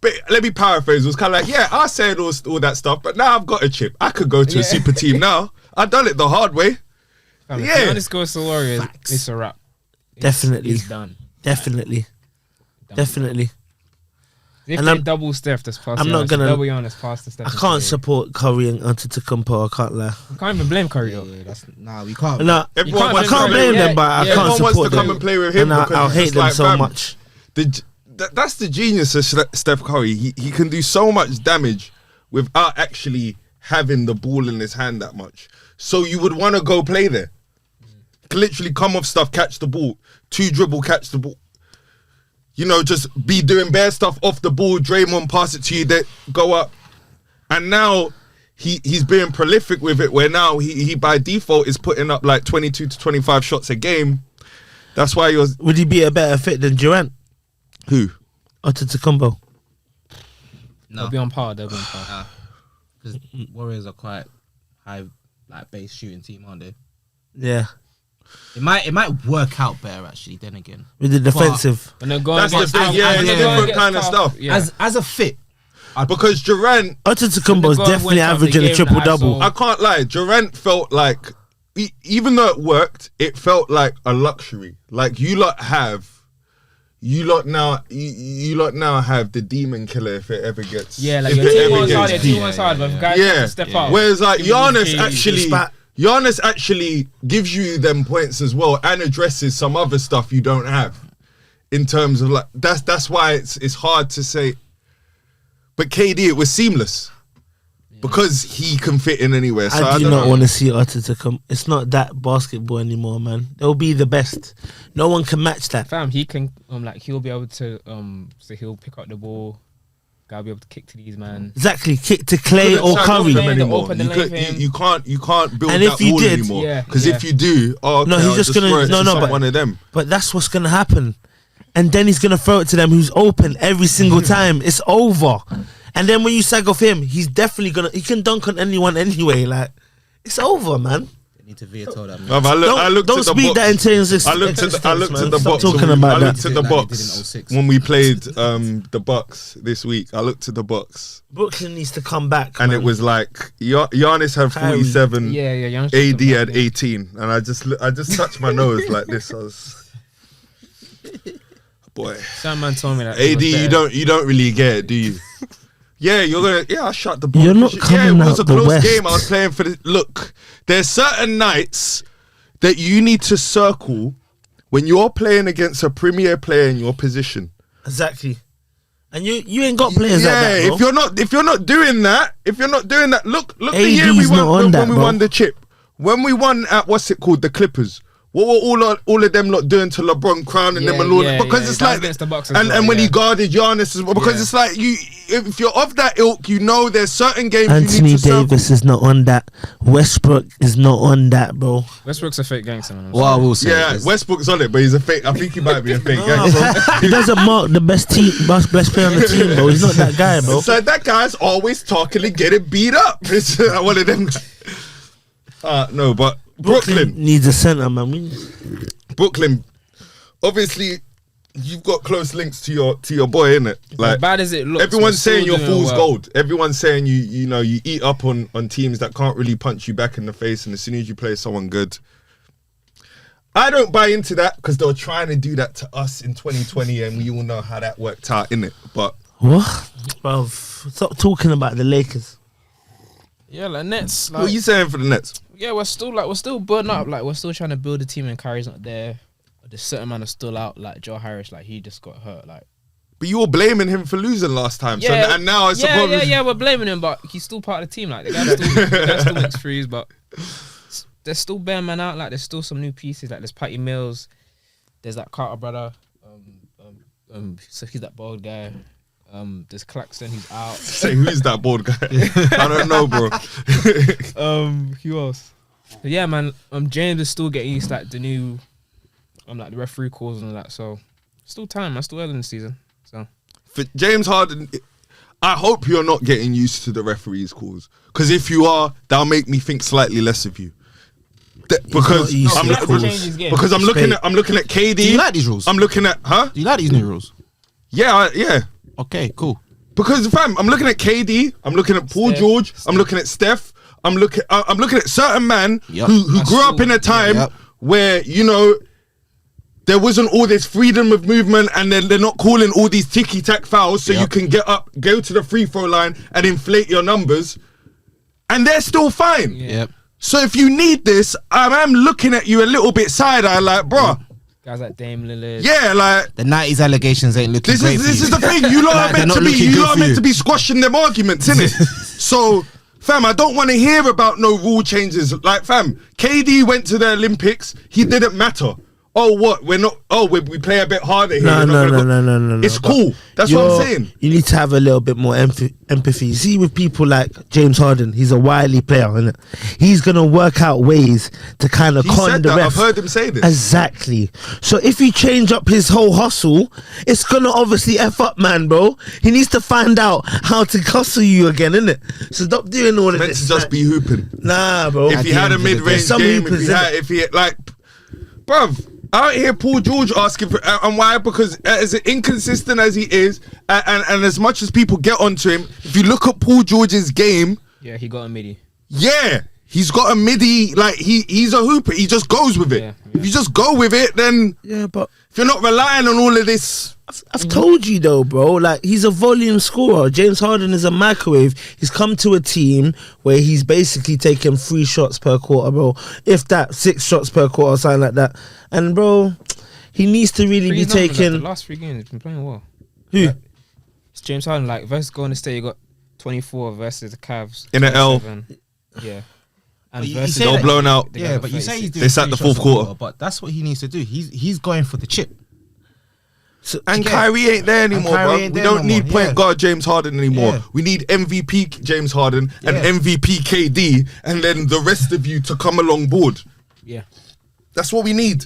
S1: but let me paraphrase. It was kind of like, yeah, I said all that stuff, but now I've got a chip. I could go to a
S3: Yeah.
S1: super team now. I've done it the hard way.
S3: Fam, if
S1: Yeah.
S3: Giannis goes to the Warriors,
S5: Facts.
S3: it's a wrap.
S2: Definitely.
S3: It's done.
S2: Definitely. Definitely.
S3: If
S2: And
S3: they
S2: I'm-
S3: double Steph, that's past
S2: I'm
S3: Giannis.
S2: not gonna-
S3: double Giannis past the Steph.
S2: I can't support Curry and Antetokounmpo. I can't lie.
S3: You can't even blame Curry though.
S5: Yeah, we can't.
S2: No,
S1: Everyone
S3: can't
S2: I
S1: wants
S2: can't
S1: to
S2: blame
S3: yeah,
S2: them, but I
S3: yeah.
S2: can't
S1: Everyone wants
S2: support
S1: to come
S2: them.
S1: and play with him
S2: And
S1: because
S2: I'll
S1: it's
S2: hate
S1: just
S2: them
S1: like,
S2: so
S1: fam,
S2: much.
S1: That's the genius of Steph Curry. He can do so much damage without actually having the ball in his hand that much. So you would want to go play there. Literally come off stuff, catch the ball, 2 dribble, catch the ball. You know, just be doing bare stuff off the ball. Draymond pass it to you, that go up. And now he's being prolific with it. Where now he by default is putting up like 22 to 25 shots a game. That's why you're
S2: Would he be a better fit than Durant?
S1: who.
S2: Antetokounmpo.
S5: No,
S3: They'll be on par. They'll be on par.
S5: because Warriors are quite high, like base shooting team, aren't they?
S2: Yeah,
S5: It might work out better actually. Then again,
S2: with the defensive.
S3: When they're going
S1: That's the
S3: against
S1: thing,
S3: tough-
S1: yeah,
S3: when
S1: it's
S3: they're going
S1: different
S3: against
S1: kind of
S3: tough-
S1: stuff.
S3: Yeah.
S5: as a fit,
S1: Because Durant,
S2: Antetokounmpo is
S3: So they're
S2: definitely
S3: going with
S2: averaging a
S3: the game
S2: triple
S3: that I
S2: double.
S3: saw.
S1: I can't lie, Durant felt like, even though it worked, it felt like a luxury. Like you lot now have the demon killer if it ever gets.
S3: Yeah, like
S1: if
S3: your
S1: it
S3: team
S1: ever
S3: wants hard,
S1: gets
S3: your team
S1: deep.
S3: wants hard, but if guys
S1: Yeah.
S3: have to step up.
S1: Whereas like
S3: give them
S1: Giannis
S3: the
S1: actually,
S2: spat.
S1: Giannis actually gives you them points as well and addresses some other stuff you don't have. In terms of like that's why it's hard to say. But KD, it was seamless because he can fit in anywhere. So
S2: I do
S1: don't
S2: not
S1: know.
S2: want to see Antetokounmpo. It's not that basketball anymore, man. They'll be the best. No one can match that.
S3: Fam, he can he'll be able to so he'll pick up the ball. Gotta be able to kick to these man.
S2: Exactly, kick to Clay
S1: couldn't
S2: or
S1: tag
S2: Curry.
S1: off them
S3: They
S1: anymore.
S3: open the
S1: You,
S3: lane
S1: could,
S3: for him.
S1: you can't build
S2: And
S1: that
S2: if you
S1: wall
S2: did-
S1: anymore.
S3: Yeah,
S1: Because
S3: yeah.
S1: if you do,
S2: No, he's
S1: I'll
S2: just
S1: throw
S2: gonna
S1: it
S2: no,
S1: to
S2: but
S1: one of them.
S2: But that's what's gonna happen. And then he's gonna throw it to them who's open every single time. It's over. And then when you sag off him, he's definitely he can dunk on anyone anyway. Like it's over, man.
S5: they need to veto that.
S1: Bruv, I looked
S2: Don't
S1: at the
S2: speak
S1: box.
S2: that into existence.
S1: I looked at the
S2: Stop
S1: box.
S2: talking
S1: when
S2: about
S1: I
S2: that.
S1: looked at the
S5: Like they did
S1: box
S5: in 06.
S1: when we played the Bucks this week. I looked at the box
S2: Brooklyn needs to come back,
S1: and
S2: man.
S1: it was like Giannis had
S2: Kyrie.
S1: 47,
S3: Yeah, Giannis
S1: AD
S3: just
S1: had 18, and I just touched my nose like this. I was, boy,
S3: Some man told me that.
S1: AD, you don't really get it, do you? Yeah, I shut the ball.
S2: You're not
S1: Yeah,
S2: coming
S1: it was
S2: out
S1: a
S2: the
S1: close
S2: West.
S1: game. I was playing for the look. There's certain nights that you need to circle when you're playing against a premier player in your position.
S2: Exactly. And you ain't got players like that, bro.
S1: if you're not doing that, look the year
S2: AD's
S1: we won
S2: not on
S1: when
S2: that,
S1: we
S2: bro.
S1: won the chip. When we won at what's it called, the Clippers. What were all of them lot doing to LeBron, crowning them
S3: Yeah,
S1: and all
S3: yeah,
S1: that? Because
S3: yeah,
S1: it's
S3: that was
S1: like
S3: against the Bucks as
S1: and
S3: well,
S1: when he
S3: yeah.
S1: guarded Giannis as well. Because
S3: Yeah.
S1: it's like if you're of that ilk, you know there's certain games you
S2: Anthony
S1: need to circle.
S2: Davis is not on that. Westbrook is not on that, bro.
S3: Westbrook's a fake gangster, man. I'm
S5: What I
S3: sorry.
S5: will say,
S1: Yeah,
S5: is,
S1: Westbrook's on it, but he's a fake. I think he might be a fake
S2: Nah,
S1: gangster.
S2: bro. He doesn't mark the best player on the team, bro. He's not that guy, bro.
S1: So that guy's always talking and getting beat up. It's one of them. No, but Brooklyn.
S2: needs a center, man.
S1: Brooklyn, obviously, you've got close links to your boy, innit?
S3: As
S1: Like
S3: bad as it looks,
S1: everyone's
S3: we're still
S1: saying you're
S3: doing
S1: fool's
S3: well.
S1: gold. Everyone's saying you eat up on teams that can't really punch you back in the face, and as soon as you play someone good. I don't buy into that because they were trying to do that to us in 2020, and we all know how that worked out, innit? But
S2: What? Bro, stop talking about the Lakers.
S3: Yeah, like Nets.
S1: What are
S3: Like,
S1: you saying for the Nets?
S3: yeah, we're still building up. Like we're still trying to build a team, and Kyrie's not there. There's certain man are still out. Like Joe Harris, like he just got hurt. Like
S1: But you were blaming him for losing last time.
S3: yeah,
S1: So and now I suppose
S3: yeah, we're blaming him, but he's still part of the team. Like the guy still makes threes, but there's still bare man out. Like there's still some new pieces. Like there's Patty Mills, there's that Carter brother. So he's that bald guy. There's Claxton, he's out.
S1: Say who's that board guy? I don't know, bro.
S3: Who else? But yeah, man. James is still getting used to like the new, like the referee calls and all that. So still time, man. Still early in the season. So
S1: For James Harden, I hope you're not getting used to the referees' calls. Because if you are, that'll make me think slightly less of you. Because
S2: not used to
S1: I'm
S2: the
S1: not-
S2: calls.
S3: Change his game.
S1: because I'm looking at KD.
S5: Do you like these rules?
S1: I'm looking at
S5: Do you like these new rules?
S1: yeah.
S5: Okay, cool.
S1: Because fam, I'm looking at KD, I'm looking at Paul
S3: Steph.
S1: George, I'm looking at Steph, I'm looking at certain men
S5: Yep.
S1: who
S3: That's
S1: grew up
S3: true.
S1: in a time
S5: Yep.
S1: where, you know, there wasn't all this freedom of movement, and then they're not calling all these ticky-tack fouls so you
S5: Yep.
S1: can get up, go to the free throw line and inflate your numbers, and they're still fine.
S5: Yep.
S1: So if you need this, I'm looking at you a little bit side-eye like, bruh,
S3: guys like Dame Lillard.
S1: yeah, like,
S5: The 90s allegations ain't looking
S1: this
S5: great
S1: is
S5: for
S1: this
S5: you.
S1: is the thing. You lot
S5: Like,
S1: are
S5: they're
S1: meant
S5: not
S1: to be.
S5: looking
S1: You
S5: good
S1: lot are
S5: for
S1: meant
S5: you.
S1: to be squashing them arguments, innit? So, fam, I don't want to hear about no rule changes. Like, fam, KD went to the Olympics. He didn't matter. Oh, what? We're not. Oh, we play a bit harder here.
S2: No,
S1: We're not
S2: no,
S1: gonna
S2: no,
S1: go-
S2: no, no, no.
S1: It's
S2: but
S1: cool. That's what I'm
S2: you're-
S1: saying.
S2: You need to have a little bit more empathy. See, with people like James Harden, he's a wily player, innit? He's gonna work out ways to kind of
S1: He
S2: con
S1: said
S2: the
S1: that.
S2: ref.
S1: I've heard him say this.
S2: Exactly. So if you change up his whole hustle, it's gonna obviously F up, man, bro. He needs to find out how to hustle you again, innit? So stop doing all of
S1: Meant
S2: this.
S1: to just
S2: like-
S1: be hooping.
S2: Nah, bro.
S1: If he had a
S5: end of the day,
S1: mid-range
S2: some
S1: game,
S2: hoopers, innit?
S1: if he had, like, bruv, out here Paul George asking for, and why? Because as inconsistent as he is, and as much as people get onto him, if you look at Paul George's game,
S3: Yeah, he got a midi.
S1: yeah, he's got a midi, like he's a hooper. He just goes with it.
S3: Yeah,
S1: If you just go with it, then
S2: Yeah, but
S1: if you're not relying on all of this,
S2: I've told you though, bro. Like he's a volume scorer. James Harden is a microwave. He's come to a team where he's basically taking 3 shots per quarter, bro. If that, 6 shots per quarter, or something like that. And bro, he needs to really be
S3: Three's numbers, like, the
S2: taking.
S3: last 3 games, he's been playing well.
S2: Who?
S3: It's James Harden, like versus Golden State, you got 24 versus the Cavs.
S1: In a L.
S3: 27. Yeah. And
S5: But you
S3: versus
S5: say
S1: all
S5: that-
S1: blown out.
S3: the guy
S5: Yeah,
S3: got
S5: but you say
S3: 36.
S5: he's doing
S1: It's at
S5: 3
S1: the
S5: shots
S1: fourth
S5: a
S1: quarter.
S5: But that's what he needs to do. He's going for the chip.
S2: So,
S1: and
S5: Yeah.
S1: Kyrie ain't there anymore,
S5: Kyrie
S1: bro.
S5: ain't
S1: We
S5: there
S1: don't
S5: no
S1: need
S5: more,
S1: point
S5: yeah.
S1: guard James Harden anymore.
S5: Yeah.
S1: We need MVP James Harden and
S5: Yeah.
S1: MVP KD, and then the rest of you to come along board.
S3: Yeah.
S1: That's what we need.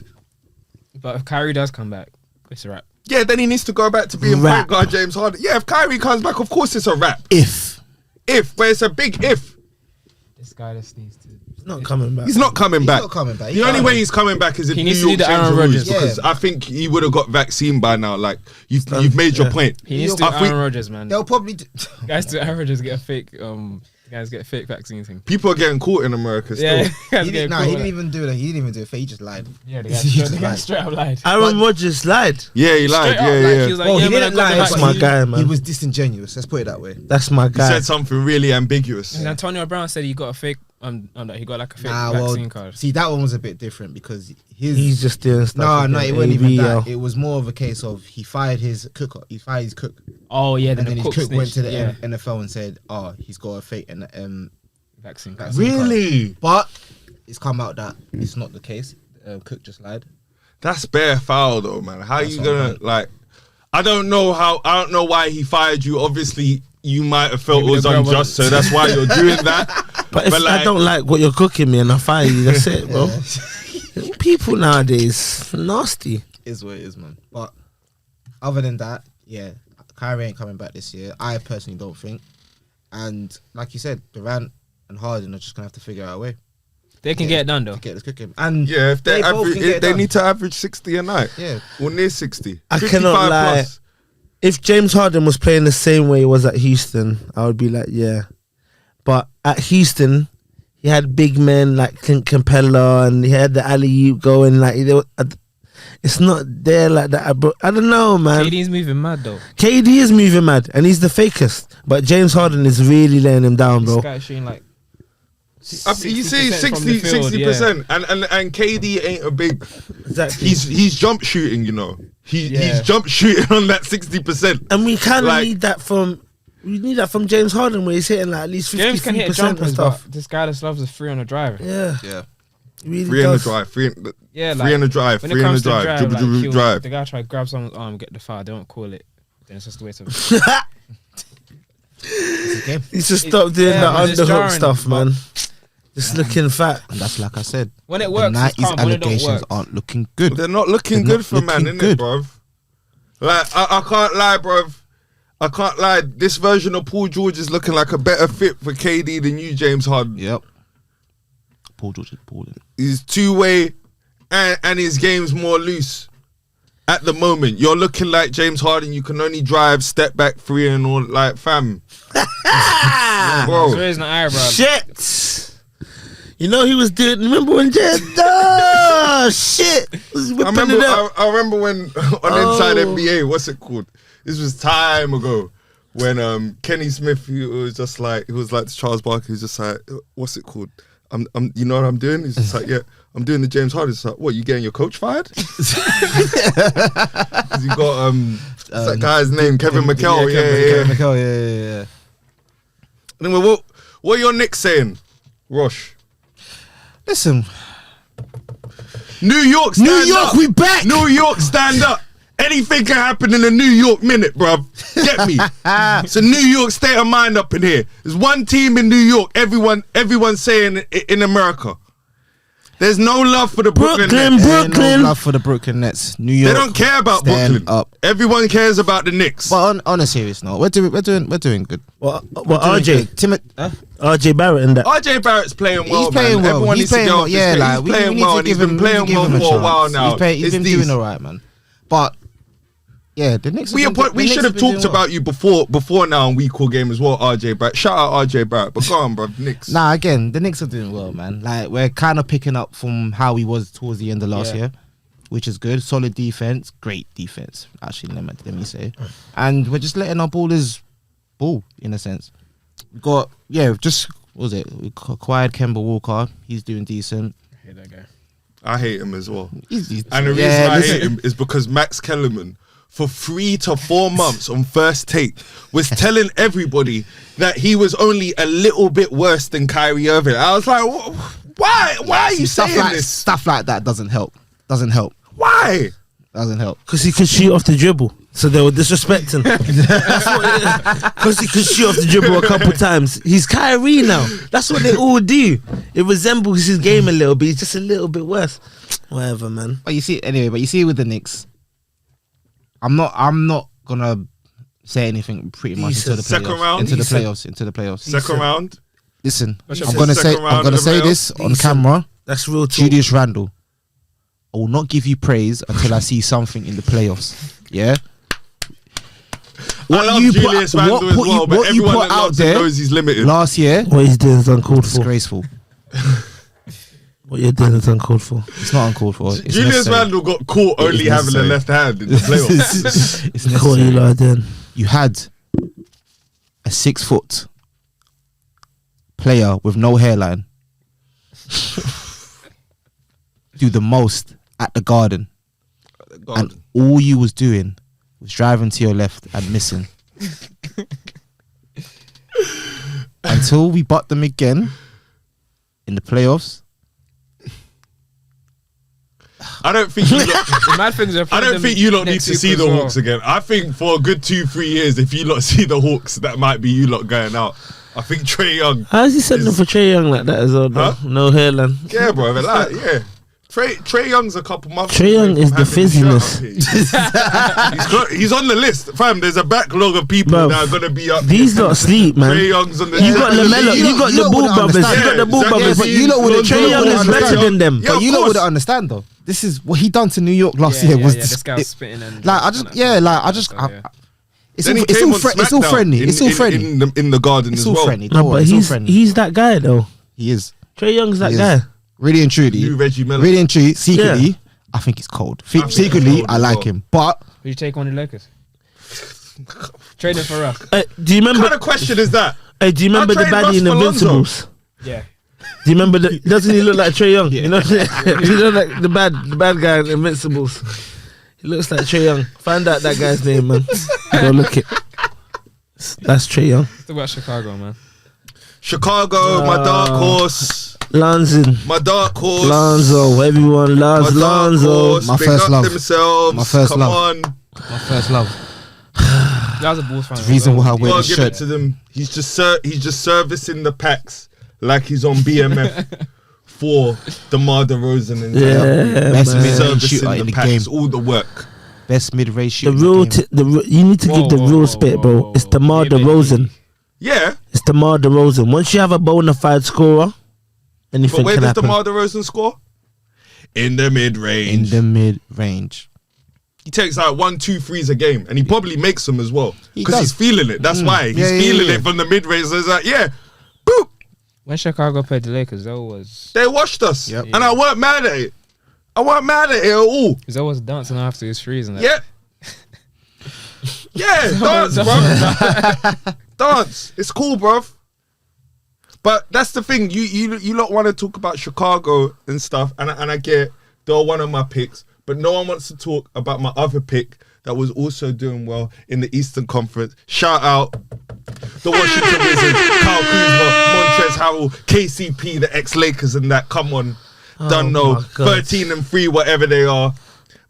S3: But if Kyrie does come back, it's a wrap.
S1: Yeah, then he needs to go back to being
S2: Wrap.
S1: point guard James Harden. Yeah, if Kyrie comes back, of course it's a wrap.
S2: if
S1: But it's a big if.
S3: This guy just needs to.
S2: he's not coming back,
S1: He's not coming
S5: He's
S1: back.
S5: not coming back.
S1: The only way he's coming back is if
S3: He
S1: New
S3: needs to
S1: York
S3: do the
S1: change
S3: Aaron
S1: the rules,
S3: Rodgers.
S1: because
S5: Yeah.
S1: I think he would have got vaccine by now. Like you've made your
S2: Yeah.
S1: point.
S3: He needs to
S1: I
S3: do
S1: think-
S3: Aaron Rodgers, man.
S5: They'll probably do.
S3: Guys do Aaron Rodgers get a fake. Guys get a fake vaccine thing.
S1: People are getting caught in America still.
S3: Yeah. guys
S5: He
S3: get
S5: didn't,
S3: caught
S5: he
S3: with
S5: didn't
S3: that.
S5: even do that. He didn't even do it. He just lied.
S3: Yeah, the
S5: He just
S3: guy
S5: lied.
S3: straight up lied.
S2: Aaron Rodgers lied.
S1: Yeah, he lied.
S3: Straight up,
S1: Yeah,
S3: like,
S1: yeah.
S3: he was like,
S5: Well,
S3: yeah,
S5: he
S3: man, I
S5: didn't
S3: got
S5: lie.
S3: the
S2: That's
S5: but
S2: my
S5: he-
S2: guy, man.
S5: He was disingenuous. Let's put it that way.
S2: That's my
S1: He
S2: guy.
S1: said something really ambiguous.
S3: And Antonio Brown said he got a fake. That he got like a fake
S5: Nah, well,
S3: vaccine card.
S5: see, that one was a bit different because his.
S2: He's just doing stuff.
S5: No,
S2: again.
S5: it wasn't even
S2: ABL.
S5: that. It was more of a case of he fired his cooker. He fired his cook,
S3: Oh yeah,
S5: and then
S3: the
S5: his
S3: cook
S5: cook went to the
S3: snitched.
S5: NFL and said, "Oh, he's got a fake
S3: Vaccine card.
S5: vaccine card."
S1: Really?
S5: But it's come out that it's not the case. Cook just lied.
S1: That's bare foul though, man. How
S5: That's
S1: you
S5: all
S1: gonna
S5: right.
S1: like? I don't know why he fired you. Obviously, you might have felt
S3: Maybe
S1: it was
S3: the girl
S1: unjust, so
S3: wasn't-
S1: that's why you're doing that.
S2: But if I don't like what you're cooking me and I fire you, that's it, bro. People nowadays nasty.
S5: Is what it is, man. But other than that, yeah, Kyrie ain't coming back this year. I personally don't think. And like you said, Durant and Harden are just gonna have to figure out a way
S3: They can get it done though.
S5: to get this cooking. And
S1: Yeah, if they
S5: both
S1: average,
S5: can get it
S1: they
S5: done.
S1: need to average 60 a night.
S5: Yeah.
S1: Or near 60.
S2: I
S1: 55
S2: cannot lie.
S1: plus.
S2: If James Harden was playing the same way he was at Houston, I would be like, yeah. But at Houston, he had big men like Clint Capella, and he had the alley-oop going. Like it's not there like that. But I don't know, man.
S3: KD's moving mad though.
S2: KD is moving mad, and he's the fakest. But James Harden is really laying him down, bro.
S3: This guy's shooting like.
S1: You see
S3: 60% from the field,
S1: 60%, and KD ain't a big.
S2: Exactly.
S1: He's jump shooting, you know. He's jump shooting on that 60%.
S2: And we kind of
S1: Like-
S2: need that from. We need that from James Harden, where he's hitting like at least 50%
S3: James can hit
S2: and
S3: jumpers,
S2: stuff.
S3: but this guy just loves a free on the drive.
S2: Yeah,
S5: Yeah.
S2: he really
S1: Free in the
S2: does.
S1: drive,
S3: Yeah,
S1: free in the drive,
S3: when
S1: free
S3: it
S1: in the
S3: comes to
S1: drive, dribble, dribble,
S3: he'll-
S1: drive.
S3: The guy try to grab someone's arm, get the foul. They don't call it. Then it's just a waste of.
S2: He should stop doing
S3: yeah,
S2: that
S3: man, it's
S2: underhook
S3: jarring,
S2: stuff,
S3: but-
S2: man. Just looking fat.
S5: And that's like I said.
S3: When it
S5: The
S3: works, it's
S5: 90s
S3: calm. When it don't
S5: allegations
S3: work,
S5: aren't looking good.
S1: They're not looking
S5: They're
S1: good
S5: not
S1: for man,
S5: looking
S1: innit,
S5: good.
S1: bruv? Like, I can't lie, bruv. I can't lie. This version of Paul George is looking like a better fit for KD than you, James Harden.
S5: Yep. Paul George is balling.
S1: He's two-way and his game's more loose. At the moment, you're looking like James Harden. You can only drive, step back three and all, like, fam.
S3: he's
S1: Bro,
S3: raising the eyebrow.
S2: Shit. You know he was doing. Remember when Jed? Oh shit! Was
S1: I
S2: whipping
S1: remember,
S2: it up.
S1: I remember when on Inside NBA, what's it called? This was time ago when Kenny Smith, he was like to Charles Barkley, he was just like, what's it called? I'm you know what I'm doing? He's just like, yeah, I'm doing the James Harden. It's like, what, you getting your coach fired? 'Cause you got what's that guy's name? Kevin McHale. Yeah.
S5: McHale, yeah.
S1: Anyway, what are your Knicks saying, Rosh?
S5: Listen,
S1: New York, stand
S2: New York,
S1: up.
S2: we back.
S1: New York, stand up. Anything can happen in a New York minute, bruv. Get me? It's a New York state of mind up in here. There's one team in New York. Everyone's saying in America. There's no love for the Brooklyn
S2: Brooklyn,
S1: Nets.
S5: ain't
S2: Brooklyn.
S5: no love for the Brooklyn Nets. New York.
S1: They don't care about
S5: stand
S1: Brooklyn.
S5: up.
S1: Everyone cares about the Knicks.
S5: But on a serious note, we're doing good.
S2: What
S5: Doing
S2: RJ?
S5: good.
S2: RJ Barrett and that.
S1: RJ Barrett's playing well.
S5: He's playing
S1: man.
S5: well.
S1: Everyone
S5: He's
S1: needs to
S5: playing
S1: get
S5: well.
S1: off his
S5: Yeah,
S1: case.
S5: like
S1: He's
S5: we
S1: playing
S5: need
S1: well,
S5: to
S1: and he's
S5: give
S1: been
S5: him
S1: playing well
S5: a
S1: for a while
S5: chance.
S1: now.
S5: He's been
S1: It's
S5: doing
S1: these-
S5: all right, man. But yeah, the Knicks.
S1: We should have talked about you before now on We Call Game as well, RJ Barrett. Shout out RJ Barrett. But go on, bro. Knicks.
S5: Nah, again, the Knicks are doing well, man. Like we're kind of picking up from how he was towards the end of last year, which is good. Solid defense, great defense. Actually, let me say, and we're just letting our ballers ball in a sense. We got just what was it? We acquired Kemba Walker. He's doing decent.
S3: I hate that guy.
S1: I hate him as well.
S5: He's
S1: And the reason I hate him is because Max Kellerman, for 3 to 4 months on First Take, was telling everybody that he was only a little bit worse than Kyrie Irving. I was like, why? Why are you
S5: stuff
S1: saying
S5: like
S1: this?
S5: stuff like that doesn't help. Doesn't help.
S1: Why?
S5: Doesn't help.
S2: Because he could shoot off the dribble. So they were disrespecting. Because he could shoot off the dribble a couple times. He's Kyrie now. That's what they all do. It resembles his game a little bit. He's just a little bit worse. Whatever, man.
S5: But you see with the Knicks, I'm not gonna say anything pretty much
S2: Decent.
S5: into the playoffs.
S1: Second round?
S5: Into the
S2: Decent.
S5: playoffs. Into the playoffs.
S1: Second round?
S5: Listen,
S1: What's
S5: I'm
S1: your
S5: gonna say
S1: second round
S5: I'm gonna
S1: of the
S5: say
S1: playoffs?
S5: this on
S2: Decent.
S5: camera.
S2: That's real talk.
S5: Julius Randle, I will not give you praise until I see something in the playoffs. Yeah.
S1: I love Julius Randle as well, but everyone that loves him knows he's limited.
S5: last year,
S2: What he's doing is uncalled for.
S5: disgraceful.
S2: What you're doing is uncalled for.
S5: It's not uncalled for. It's
S1: Julius
S5: necessary.
S1: Randle got caught only having a
S5: necessary.
S1: left hand in the playoffs.
S5: It's
S2: What you
S5: necessary.
S2: like doing?
S5: You had a 6 foot player with no hairline do the most at the Garden, and all you was doing was driving to your left and missing. Until we butt them again in the playoffs.
S1: I don't think you lot,
S3: The mad things are
S1: I don't think you lot need to see the Hawks again. I think for a good 2-3 years, if you lot see the Hawks, that might be you lot going out. I think Trae Young.
S2: How is he sending for Trae Young like that as well? Though?
S1: Huh?
S2: No hairline.
S1: Yeah, bro. Like, yeah. Trae Young's a couple months.
S2: Trae Young
S1: away
S2: is
S1: from
S2: the
S1: having his
S2: fizziness.
S1: shirt up here. He's on the list, fam. There's a backlog of people
S2: Bro,
S1: that are gonna be up.
S2: These
S1: here.
S2: not sleep, man.
S1: Trae Young's on the.
S2: You got LaMelo, you got the Bull
S5: wouldn't
S2: Brothers, you
S5: understand.
S2: got the Bull
S1: Yeah,
S2: Brothers.
S1: exactly.
S5: But you lot wouldn't-
S2: Trae Young is better than them.
S1: Yeah,
S5: But
S1: of
S5: you lot
S1: course.
S5: wouldn't understand though. This is what he done to New York last
S3: Yeah,
S5: year.
S3: yeah,
S5: Was
S3: yeah,
S5: this,
S3: this guy's
S5: it-
S3: spitting and
S5: like I just it's
S1: Then
S5: all
S1: he came on
S5: it's all
S1: SmackDown
S5: friendly. It's all friendly.
S1: in the Garden
S5: It's
S1: as
S5: all
S1: well.
S5: friendly.
S2: No,
S5: Don't worry,
S2: but
S5: it's all friendly.
S2: he's that guy though.
S5: He is.
S2: Trae Young's that
S5: He is.
S2: guy.
S5: Really and
S1: New
S5: truly.
S1: Reggie Miller.
S5: Really and truly. Secretly, I think he's cold.
S1: think he's
S5: Secretly,
S1: cold
S5: I
S1: as
S5: like
S1: well.
S5: him, but
S3: Who you take on the Lakers? Trade it for us.
S2: Do you
S1: What
S2: remember?
S1: kind of question is that?
S2: Do you remember the
S1: I'll trade
S2: baddie in
S1: Russ for Lonzo.
S2: Invincibles?
S3: Yeah.
S2: Do you remember the? Doesn't he look like Trae Young? You know, you know, like the bad guy in Invincibles. He looks like Trae Young. Find out that guy's name, man. Go look it. That's Trae Young.
S3: Talk about Chicago, man.
S1: Chicago, my dark horse.
S2: Lanzin,
S1: My dark horse.
S2: Lonzo, everyone loves
S1: My dark
S2: Lonzo.
S1: horse.
S5: My
S1: Big
S5: first
S1: up
S5: love.
S1: themselves.
S5: My first
S1: Come
S5: love.
S1: on.
S5: my first love.
S3: That was a Bulls fan.
S5: The reason why I wear
S1: Gotta
S5: the
S1: give
S5: shirt.
S1: it to them. He's just servicing the packs like he's on BMF for DeMar DeRozan and
S2: Yeah,
S5: Best
S2: man.
S5: mid-range
S1: servicing
S5: shooter
S1: the
S5: in the
S1: packs,
S5: game.
S1: all the work.
S5: Best mid-range
S2: The
S5: shooter.
S2: real,
S5: in the game.
S2: you need to
S3: Whoa,
S2: give the
S3: whoa,
S2: real
S3: whoa,
S2: spit,
S3: whoa,
S2: bro.
S3: whoa,
S2: It's
S3: whoa.
S2: DeMar
S3: Give it
S2: DeRozan.
S1: Yeah,
S2: It's DeMar DeRozan. Once you have a bona fide scorer, anything
S1: but where
S2: can
S1: does
S2: happen.
S1: DeMar DeRozan score? In the mid
S5: in
S1: range.
S5: the mid-range.
S1: He takes like 1, 2 threes a game, and he probably makes them as well
S5: He
S1: because he's
S5: does.
S1: feeling it. That's why he's
S5: Yeah, yeah,
S1: feeling
S5: yeah.
S1: it from the mid range. So it's like, yeah, boop.
S3: When Chicago played the Lakers, that was
S1: They washed us,
S5: Yep.
S1: and I weren't mad at it. I weren't mad at it at all.
S3: because I was dancing after his threes and that.
S1: Yeah. Yeah, dance, bro. Dance. It's cool, bruv. But that's the thing. You lot want to talk about Chicago and stuff, and I get they're one of my picks, but no one wants to talk about my other pick that was also doing well in the Eastern Conference. Shout out the Washington Wizards, Kyle Kuzma, Montrezl Harrell, KCP, the ex-Lakers and that. Come on. Don't know.
S2: my God.
S1: 13-3, whatever they are.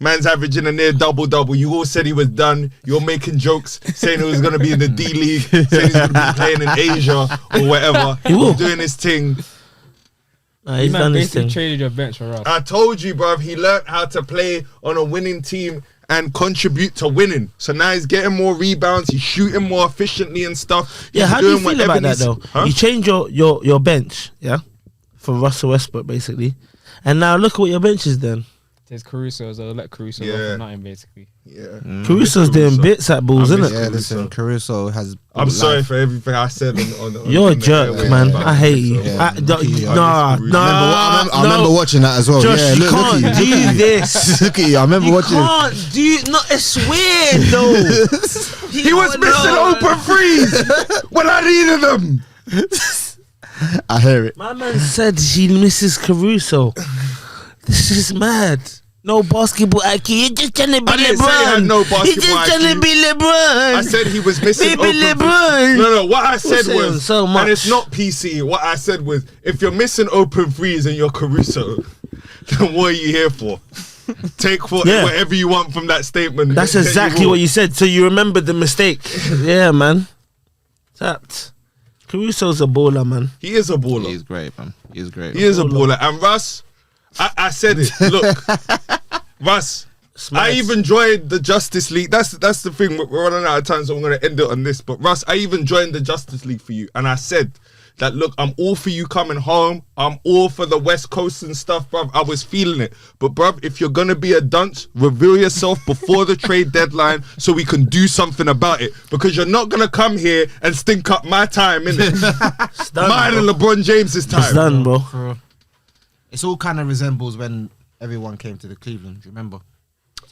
S1: Man's averaging a near double-double. You all said he was done. You're making jokes, saying he was going to be in the D-League, saying he's going to be playing in Asia or whatever.
S2: He will.
S1: He's doing his thing.
S2: Nah,
S3: You
S2: he's
S3: man
S2: done his
S3: basically
S2: thing.
S3: traded your bench for us.
S1: I told you, bruv, he learned how to play on a winning team and contribute to winning. So now he's getting more rebounds. He's shooting more efficiently and stuff.
S2: Yeah,
S1: He's
S2: how do you
S1: doing
S2: feel about
S1: whatever
S2: that though?
S1: he's- Huh?
S2: You change your bench, yeah, for Russell Westbrook basically, and now look at what your bench is then.
S3: There's Caruso, so let Caruso
S1: Yeah.
S3: go for nothing basically.
S1: Yeah.
S2: Caruso's doing
S1: Caruso.
S2: bits at Bulls,
S1: I
S2: isn't
S1: miss
S2: it?
S5: Yeah,
S1: Caruso.
S5: listen, Caruso has.
S1: I'm
S5: life.
S1: sorry for everything I said on
S2: You're a
S1: on the
S2: jerk,
S1: airwaves
S2: man.
S1: about
S2: I hate you.
S1: Caruso.
S5: Yeah, look at you.
S2: Nah,
S1: Caruso.
S2: nah,
S5: I remember watching that as well.
S2: Josh,
S5: yeah,
S2: you
S5: look at
S2: can't
S5: you.
S2: do this.
S5: Look at you. I remember
S2: You
S5: watching it.
S2: can't do. No, it's weird though.
S1: He was missing open threes when I needed them.
S5: I hear it.
S2: My man said he misses Caruso. This is mad. No basketball IQ. You're just trying to be
S1: I didn't
S2: LeBron.
S1: say he had no
S2: You're
S1: basketball
S2: just trying to
S1: IQ.
S2: be LeBron.
S1: I said he was missing
S2: Baby
S1: open
S2: LeBron.
S1: No, what I said
S2: saying
S1: was,
S2: so much.
S1: and it's not PC. What I said was, if you're missing open threes and you're Caruso, then what are you here for? Take
S2: Yeah.
S1: whatever you want from that statement.
S2: That's
S1: that
S2: exactly
S1: will.
S2: what you said. So you remember the mistake. Yeah, man. That Caruso's a baller, man.
S1: He is a baller.
S5: He's great, man. He's great.
S1: He is a baller. And Russ, I said it. Look, Russ, I even joined the Justice League. That's the thing. We're running out of time, so I'm going to end it on this. But Russ, I even joined the Justice League for you. And I said that, look, I'm all for you coming home. I'm all for the West Coast and stuff, bruv. I was feeling it. But, bruv, if you're going to be a dunce, reveal yourself before the trade deadline so we can do something about it. Because you're not going to come here and stink up my time, innit?
S2: done,
S1: Mine
S2: bro.
S1: and LeBron James's time.
S2: It's done, bro.
S5: It's all kind of resembles when everyone came to the Cleveland. Do you remember?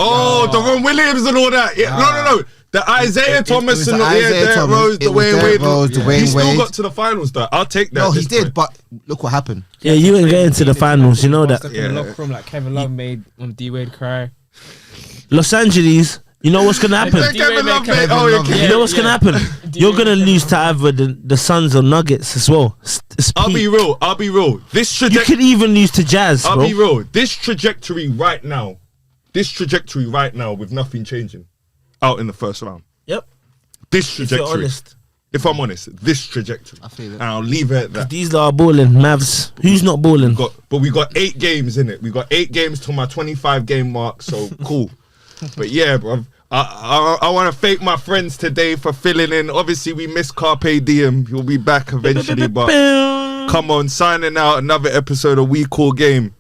S1: Oh, the Ron Williams and all that. Yeah, no. The Isaiah
S5: It
S1: Thomas
S5: was
S1: and
S5: the
S1: the
S5: Isaiah
S1: Derrick
S5: Thomas,
S1: Rose,
S5: it was
S1: Dwayne
S5: Derrick
S1: Wade.
S5: Rose, Dwayne
S1: He still
S5: Wade.
S1: got to the finals though. I'll take that.
S5: No,
S1: at
S5: he
S1: this
S5: did,
S1: point.
S5: but look what happened.
S2: Yeah, you ain't getting to the finals. You know that.
S3: Stuck in the locker room like Kevin Love made D Wade cry.
S2: Los Angeles. You know what's gonna happen.
S1: Then Kevin Love,
S3: Kevin
S1: mate. Oh, yeah,
S5: Love.
S2: You know what's gonna happen. You're gonna lose to either the Suns or Nuggets as well. It's
S1: I'll be
S2: peak.
S1: real. This
S2: You
S1: trajectory.
S2: could even lose to Jazz,
S1: I'll
S2: bro.
S1: be real. This trajectory right now with nothing changing, out in the first round.
S2: Yep.
S1: This
S2: If you're
S1: trajectory.
S2: honest,
S1: If I'm honest, this trajectory.
S5: I feel it.
S1: And I'll leave it at that.
S2: these are balling. Mavs. Who's not balling?
S1: But we got 8 games in it. We got 8 games to my 25 game mark. So cool. But yeah, bro. I want to thank my friends today for filling in. Obviously, we miss Carpe Diem. He'll be back eventually. But come on, signing out another episode of We Call Game.